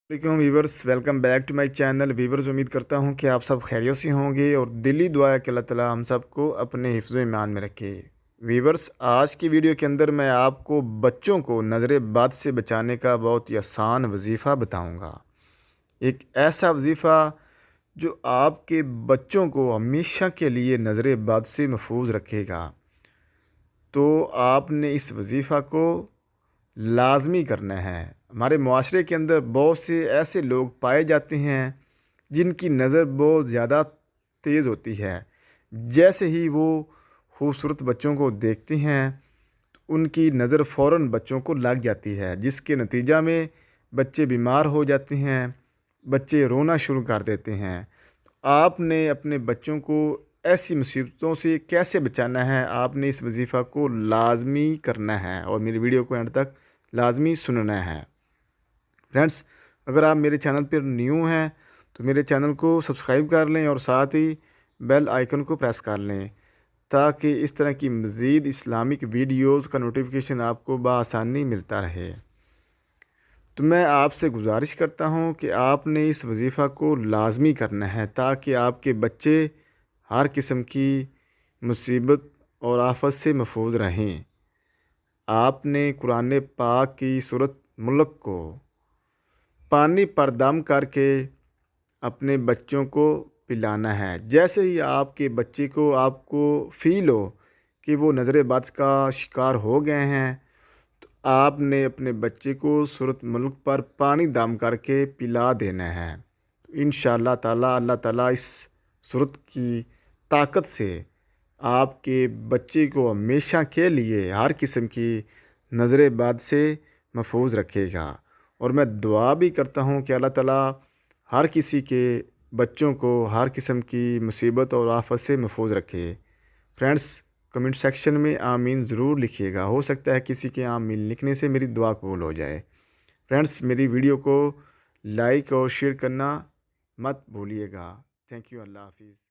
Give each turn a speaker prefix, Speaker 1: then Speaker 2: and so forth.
Speaker 1: वालेकुम viewers, welcome back to my channel. Viewers, उम्मीद करता हूं कि आप सब खैरियत से होंगे और दिली दुआ है कि अल्लाह ताला हम सबको अपने हिफ्ज़ व ईमान में रखे। वीवर्स, आज की वीडियो के अंदर मैं आपको बच्चों को नज़र बद से बचाने का बहुत ही आसान वजीफ़ा बताऊंगा। एक ऐसा वजीफ़ा जो आपके बच्चों को हमेशा के लिए नज़र बद से महफूज रखेगा। तो आपने इस वजीफ़ा को लाजमी करना है। हमारे मुआशरे के अंदर बहुत से ऐसे लोग पाए जाते हैं जिनकी नज़र बहुत ज़्यादा तेज़ होती है। जैसे ही वो खूबसूरत बच्चों को देखते हैं तो उनकी नज़र फ़ौरन बच्चों को लग जाती है, जिसके नतीजा में बच्चे बीमार हो जाते हैं, बच्चे रोना शुरू कर देते हैं। तो आपने अपने बच्चों को ऐसी मुसीबतों से कैसे बचाना है, आपने इस वजीफ़ा को लाजमी करना है और मेरी वीडियो को एंड तक लाजमी सुनना है। फ्रेंड्स, अगर आप मेरे चैनल पर न्यू हैं तो मेरे चैनल को सब्सक्राइब कर लें और साथ ही बेल आइकन को प्रेस कर लें ताकि इस तरह की मज़ीद इस्लामिक वीडियोस का नोटिफिकेशन आपको बआसानी मिलता रहे। तो मैं आपसे गुजारिश करता हूं कि आपने इस वजीफ़ा को लाजमी करना है ताकि आपके बच्चे हर किस्म की मुसीबत और आफत से महफूज रहें। आपने कुरान पाक की सूरत मुल्क को पानी पर दम करके अपने बच्चों को पिलाना है। जैसे ही आपके बच्चे को आपको फ़ील हो कि वो नज़र बद का शिकार हो गए हैं तो आपने अपने बच्चे को सूरत मुल्क पर पानी दम करके पिला देना है। इंशाअल्लाह ताला अल्लाह ताला इस सूरत की ताकत से आपके बच्चे को हमेशा के लिए हर किस्म की नज़र बद से महफूज रखेगा। और मैं दुआ भी करता हूँ कि अल्लाह ताला हर किसी के बच्चों को हर किस्म की मुसीबत और आफत से महफूज रखे। फ्रेंड्स, कमेंट सेक्शन में आमीन ज़रूर लिखिएगा। हो सकता है किसी के आमीन लिखने से मेरी दुआ कबूल हो जाए। फ्रेंड्स, मेरी वीडियो को लाइक और शेयर करना मत भूलिएगा। Thank you. अल्लाह हाफिज़।